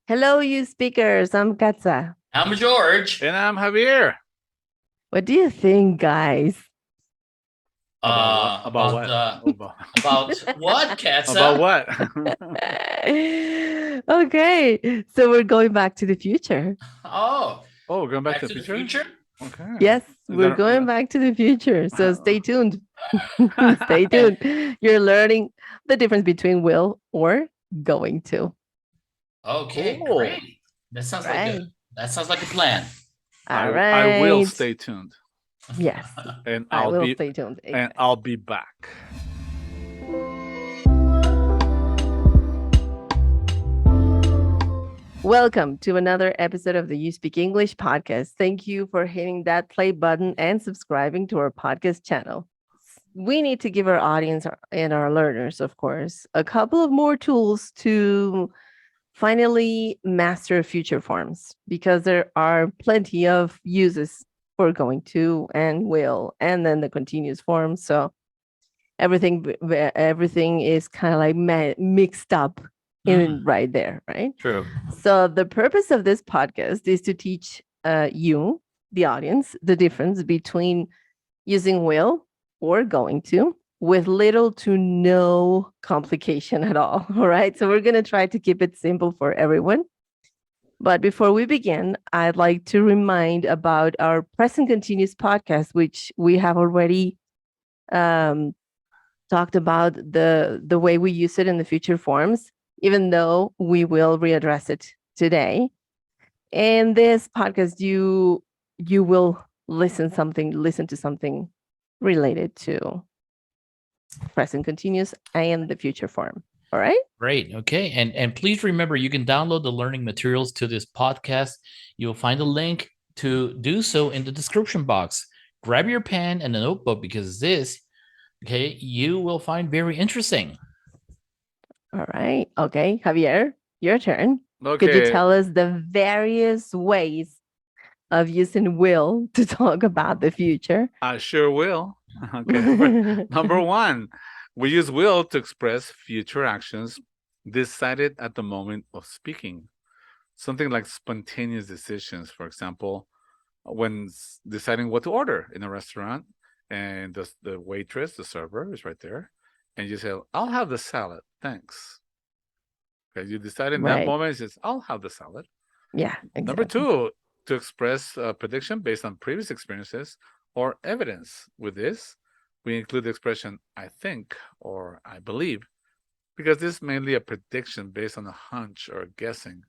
Hello, you speakers. I'm Katza. I'm George. And I'm Javier. What do you think, guys? About About what? about what, About Katza? what? Okay, so we're going back to the future. Oh, Oh, going back Back to to the the future? Future. Okay. Yes, Is we're going back to the future. So stay tuned. Stay tuned. You're learning the difference between will or going to. Okay, Cool. great. That sounds like a Right. that sounds like a plan. All I will right. stay tuned. Yes, And I will stay tuned. Exactly. I'll be back. Welcome to another episode of the You Speak English podcast. Thank you for hitting that play button and subscribing to our podcast channel. We need to give our audience and our learners, of course, a couple of more tools to finally master future forms because there are plenty of uses for going to and will and then the continuous form. So everything is kind of like mixed up in right there, right? True. So the purpose of this podcast is to teach you, the audience, the difference between using will or going to with little to no complication at all. All right. So we're going to try to keep it simple for everyone. But before we begin, I'd like to remind about our present continuous podcast, which we have already um, talked about the way we use it in the future forms, even though we will readdress it today. In this podcast, you will listen to something related to present continuous and the future form. All right. Great. Okay. And please remember you can download the learning materials to this podcast. You'll find a link to do so in the description box. Grab your pen and a notebook because this, okay, you will find very interesting. All right. Okay. Javier, your turn. Could you Okay. tell us the various ways of using will to talk about the future? I sure will. Okay. Number one, we use will to express future actions decided at the moment of speaking. Something like spontaneous decisions, for example, when deciding what to order in a restaurant, and the waitress, the server, is right there, and you say, "I'll have the salad, thanks." Okay, you decide in that Right. moment, it says, "I'll have the salad." Yeah, Number exactly. two, to express a prediction based on previous experiences or evidence. With this, we include the expression "I think" or "I believe," because this is mainly a prediction based on a hunch or guessing.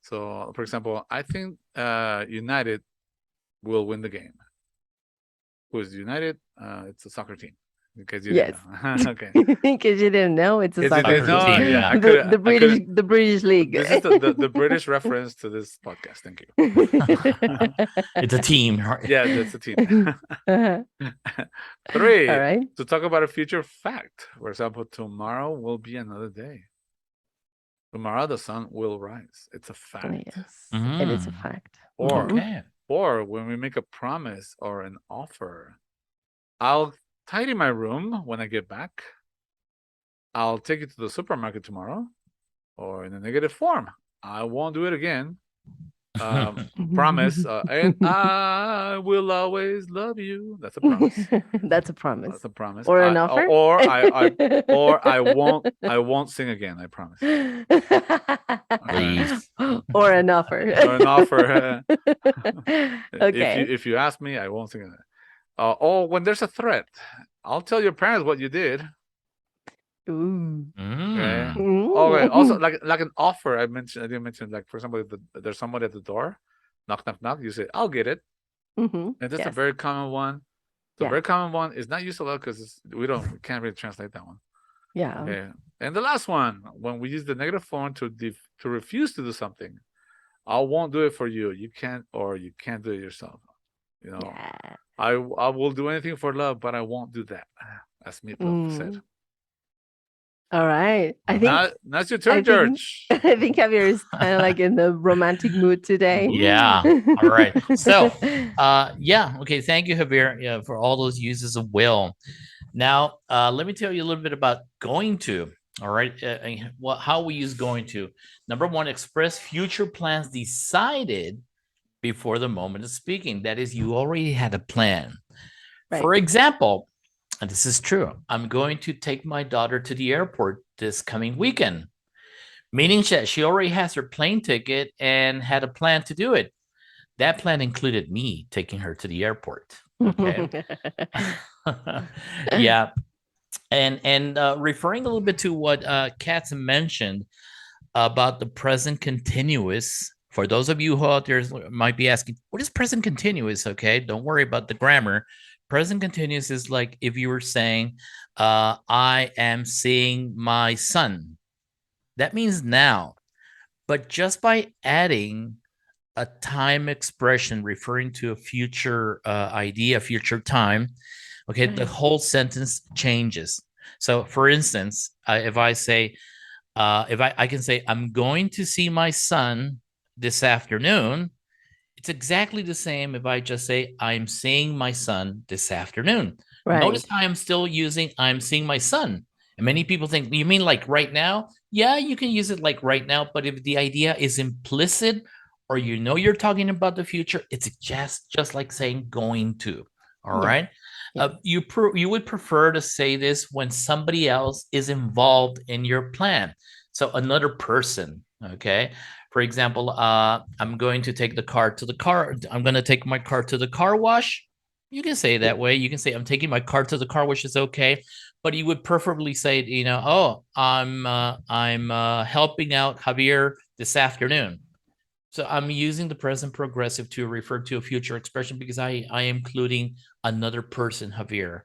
So, for example, I think United will win the game. Who is United? It's a soccer team. In case you didn't Yes. know. Okay. In case you didn't know, it's a Because you soccer didn't Soccer team. know, team. yeah, Yeah. The British league. This is the British reference to this podcast. Thank you. It's a team. Yeah, that's a team. Uh-huh. Three, All right. to talk about a future fact. For example, tomorrow will be another day. Tomorrow the sun will rise. It's a fact. Yes, it is a Mm. fact. Or Mhm. Okay. or when we make a promise or an offer, I'll tidy my room when I get back. I'll take you to the supermarket tomorrow. Or in a negative form, I won't do it again. Promise, and I will always love you. That's a promise. That's a promise. That's a promise. Or an offer? I won't sing again. I promise. Please. Or an offer. Or an offer. Okay. If you ask me, I won't sing it. Or when there's a threat, I'll tell your parents what you did. Ooh. Okay. Mm. Okay. Also, Ooh. like an offer. I didn't mention, like, for example, if there's somebody at the door, knock knock knock. You say, "I'll get it," Mhm. and that's a Yes. very common one. The Yeah. very common one is not used a lot because we can't really translate that one. Yeah. Okay. And the last one, when we use the negative form to refuse to do something, I won't do it for you. You can't, or you can't do it yourself. You know, Yeah. I will do anything for love, but I won't do that. As Meatloaf said. Mm. All right. Now it's your turn, I think George. I think Javier is kind of like in the romantic mood today. Yeah. All right. So, yeah. Okay. Thank you, Javier, for all those uses of will. Now, let me tell you a little bit about going to. All right. How we use going to. Number one, express future plans decided before the moment of speaking. That is, you already had a plan. Right. For example, and this is true, I'm going to take my daughter to the airport this coming weekend, meaning that she already has her plane ticket and had a plan to do it. That plan included me taking her to the airport. Okay. Yeah. And referring a little bit to what Katz mentioned about the present continuous, for those of you who out there might be asking, what is present continuous? Okay, don't worry about the grammar. Present continuous is like if you were saying, I am seeing my son. That means now. But just by adding a time expression referring to a future idea, future time, okay, the whole sentence changes. So, for instance, if I say, if I can say, I'm going to see my son this afternoon, it's exactly the same if I just say, I'm seeing my son this afternoon. Right. Notice how I'm still using, I'm seeing my son. And many people think, you mean like right now? Yeah, you can use it like right now. But if the idea is implicit or you know you're talking about the future, it's just like saying going to. All right. You would prefer to say this when somebody else is involved in your plan. So another person, okay? For example, I'm going to take I'm going to take my car to the car wash. You can say it that way. You can say, I'm taking my car to the car wash, is okay. But you would preferably say, I'm helping out Javier this afternoon. So I'm using the present progressive to refer to a future expression because I am including another person, Javier.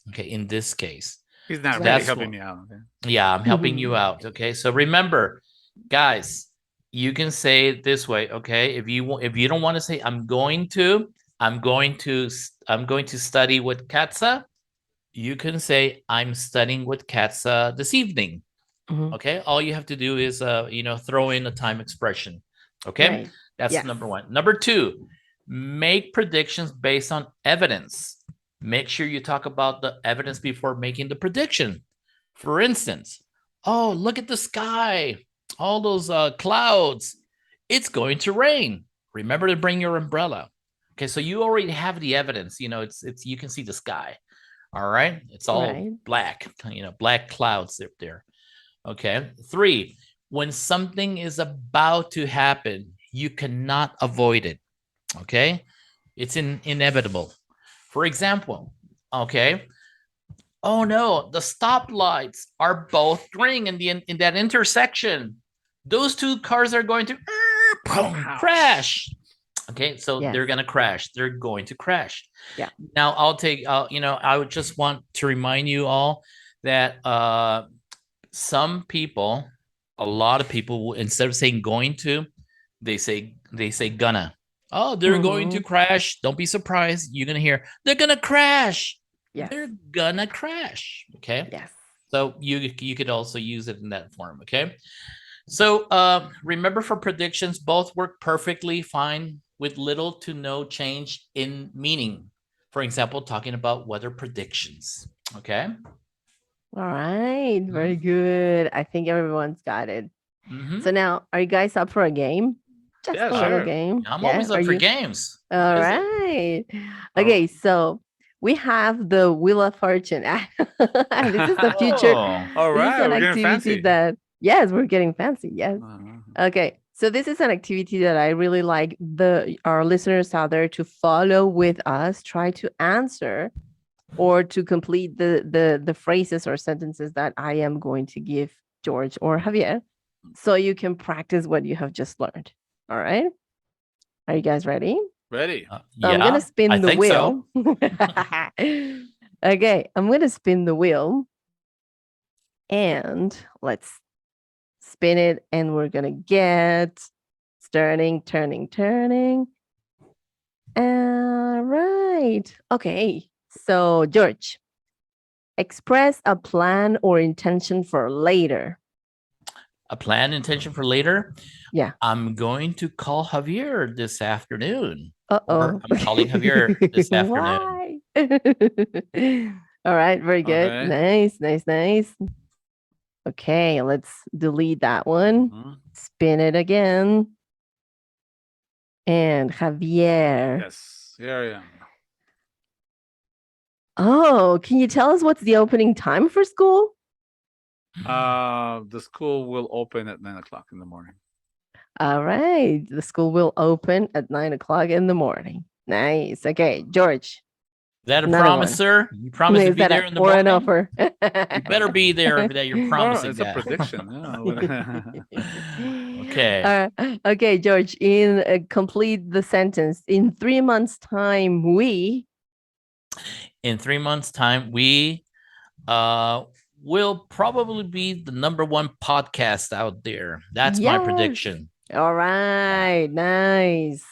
Okay, in this case. He's not So really that's helping me out. Okay? Yeah, I'm helping you out. Okay, so remember, guys, you can say it this way. Okay, if you don't want to say I'm going to study with Katza, you can say I'm studying with Katza this evening. Okay, all you have to do is throw in a time expression. Okay, Right. that's number one. Number two, make predictions based on evidence. Make sure you talk about the evidence before making the prediction. For instance, oh, look at the sky, all those clouds. It's going to rain. Remember to bring your umbrella. Okay, so you already have the evidence. It's you can see the sky. All right, it's all black. Black clouds up there. Okay. 3, when something is about to happen, you cannot avoid it. Okay. It's inevitable. For example, okay. Oh no, the stoplights are both green in that intersection. Those two cars are going to crash. Okay, so they're going to crash. They're going to crash. Yeah. Now I would just want to remind you all that a lot of people, instead of saying going to, they say gonna. Oh, they're going to crash. Don't be surprised. You're gonna hear they're gonna crash. Yes. They're gonna crash. Okay. Yes. So you could also use it in that form. Okay. So remember, for predictions, both work perfectly fine with little to no change in meaning. For example, talking about weather predictions. Okay. All right. Very good. I think everyone's got it. So now, are you guys up for a game? Just a little game. I'm always up for games. All right. Okay, so we have the Wheel of Fortune. This is the future. All right. This is an We're getting activity fancy. that, yes, we're getting fancy. Yes. Okay. So this is an activity that I really like our listeners out there to follow with us, try to answer or to complete the phrases or sentences that I am going to give George or Javier, so you can practice what you have just learned. All right. Are you guys ready? Ready. Yeah, I'm going to spin the think wheel. So. Okay. I'm going to spin the wheel. And let's spin it. And we're going to get turning. All right. Okay. So, George, express a plan or intention for later. A plan, intention for later? Yeah. I'm going to call Javier this afternoon. Uh-oh. I'm calling Javier this afternoon. Why? All right. Very good. Okay. Nice. Okay, let's delete that one. Mhm. Spin it again. And Javier. Yes, here I am. Oh, can you tell us what's the opening time for school? The school will open at 9 o'clock in the morning. All right. The school will open at 9 o'clock in the morning. Nice. Okay, George. Is that a Another promise, one. sir? You promise to Is be that there in the or an morning? offer? You better be there that you're No, promising it's a that. prediction. Okay. Okay, George, in complete the sentence. In 3 months' time, we. In 3 months' time, we will probably be the #1 podcast out there. That's my Yes. prediction. All right. Nice.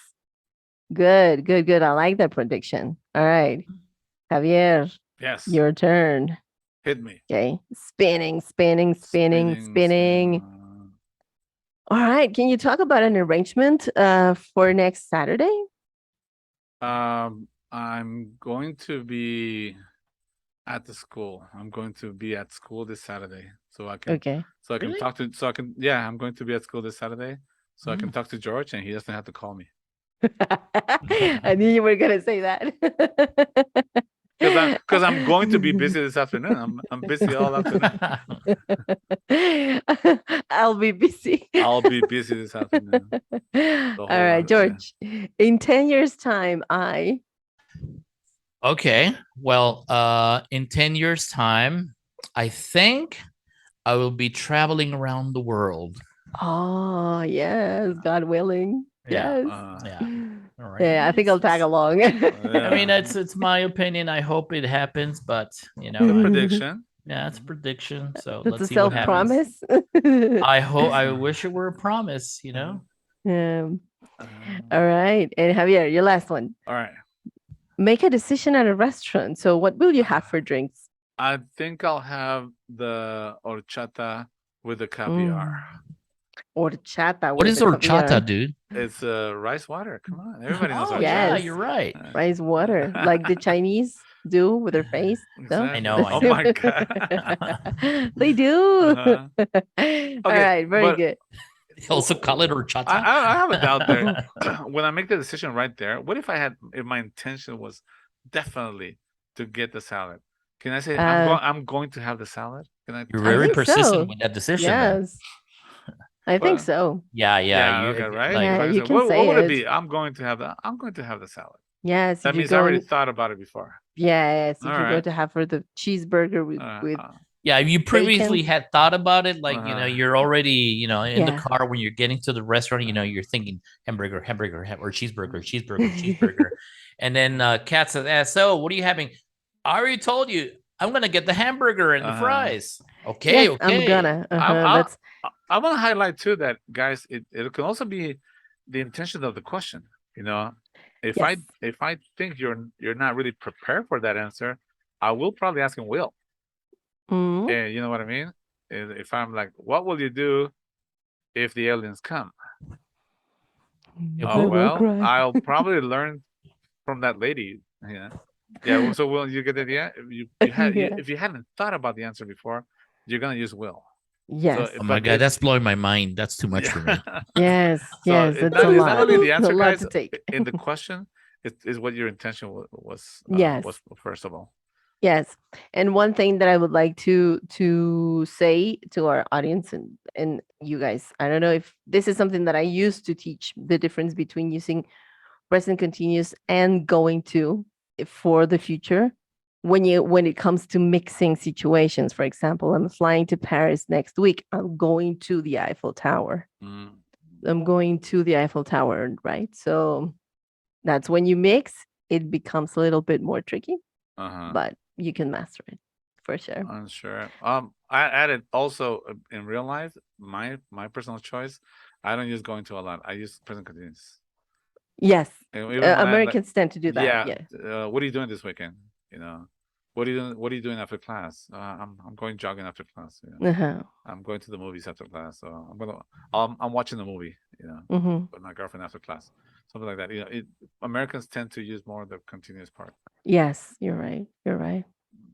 Good, good, good. I like that prediction. All right. Javier, Yes, your turn. hit me. Okay. Spinning, spinning, spinning, spinning. All right. Can you talk about an arrangement for next Saturday? I'm going to be at the school. I'm going to be at school this Saturday, so I can Okay. Really? talk to yeah, I'm going to be at school this Saturday, so I can Mm. talk to George and he doesn't have to call me. I knew you were gonna say that. Because I'm going to be busy this afternoon. I'm busy all afternoon. I'll be busy. I'll be busy this afternoon. All right, George. In 10 years' time, I. Okay. Well, in 10 years' time, I think I will be traveling around the world. Oh, yes, God willing. Yeah. Yes. Yeah. All right. Yeah, I think I'll tag along. I mean, it's my opinion. I hope it happens, but the I- prediction. yeah, it's a prediction. So That's a let's see what happens. self-promise. I wish it were a promise, Um, Uh, all right. And Javier, your last one. all right. Make a decision at a restaurant. So what will you have for drinks? I think I'll have the horchata with the caviar. Horchata. What is with the horchata, caviar. dude? It's rice water. Come on, everybody knows Oh, horchata. yeah, Yes. you're right. Rice water, like the Chinese do with their face. No? Exactly. I know, I Oh know. my god. They do. Uh-huh. All right, very but good. They also call it horchata. I have a doubt there. When I make the decision right there, what if my intention was definitely to get the salad? Can I say I'm going to have the salad? Can I? You're I very think persistent so. with that decision. Then. Yes, I think But- so. Yeah. Yeah. Okay. Right. Like, Yeah, Like I you said, can what say would it it. be? I'm going to have the. I'm going to have the salad. Yes, That if you're means I already going. thought about it before. Yes, if All you're going right. to have for the cheeseburger with yeah, you previously bacon. had thought about it. Like, you're already, in the Yeah. car when you're getting to the restaurant, you're thinking hamburger, or cheeseburger, cheeseburger. And then Kat says, so what are you having? I already told you, I'm going to get the hamburger and the fries. Okay. Yes, I'm gonna. That's I want to highlight too that guys, it can also be the intention of the question. If yes. I think you're not really prepared for that answer, I will probably ask him, Will. Mhm. And you know what I mean? If I'm like, what will you do if the aliens come? I Oh will well, cry. I'll probably learn from that lady. Yeah. Yeah. Well, so will you get the idea? If you hadn't thought about the answer before, you're gonna use will. Yes. Oh my God, that's blowing my mind. That's too much for me. Yes. So Yes. it's It's a lot. not only the It's a answer, lot guys, to take. in the question, is what your intention was. Yes. Was first of all. Yes. And one thing that I would like to say to our audience and you guys, I don't know if this is something that I used to teach the difference between using present continuous and going to for the future. When it comes to mixing situations, for example, I'm flying to Paris next week. I'm going to the Eiffel Tower. Mm. I'm going to the Eiffel Tower, right? So that's when you mix, it becomes a little bit more tricky, but you can master it for sure. I'm sure. I added also in real life, my personal choice. I don't use going to a lot. I use present continuous. Yes, And even when Americans tend to do that. Yeah. What are you doing this weekend? What are you doing? What are you doing after class? I'm going jogging after class. I'm going to the movies after class. So I'm watching the movie. With my girlfriend after class. Something like that. Americans tend to use more of the continuous part. Yes, you're right. You're right.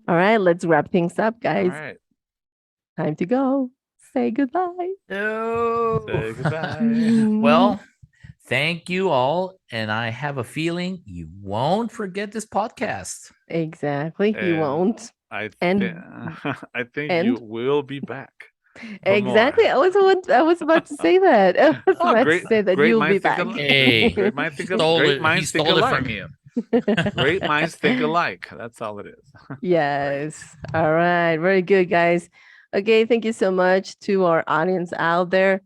All right, let's wrap things up, guys. All right. time to go. Say goodbye. No. Say goodbye. Well, thank you all. And I have a feeling you won't forget this podcast. Exactly. You And won't. I And- think I think and- you will be back. for Exactly. more. I was about to say that. I was Oh, about great- to say that great you'll be minds think back. alike. Hey, Great minds think Stole great it. He minds think stole it alike. from you. Great minds think alike. That's all it is. Yes. All right. Very good, guys. Okay. Thank you so much to our audience out there.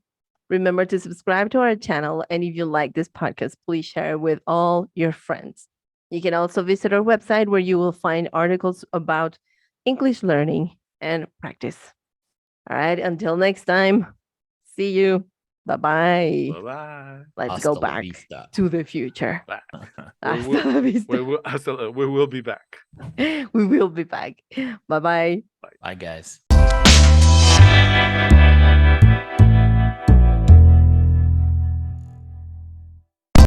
Remember to subscribe to our channel. And if you like this podcast, please share it with all your friends. You can also visit our website where you will find articles about English learning and practice. All right. Until next time, see you. Bye-bye. Bye-bye. Let's Hasta go la back vista. to the future. Bye. Hasta will- la vista. We will be back. We will be back. Bye-bye. Bye, guys.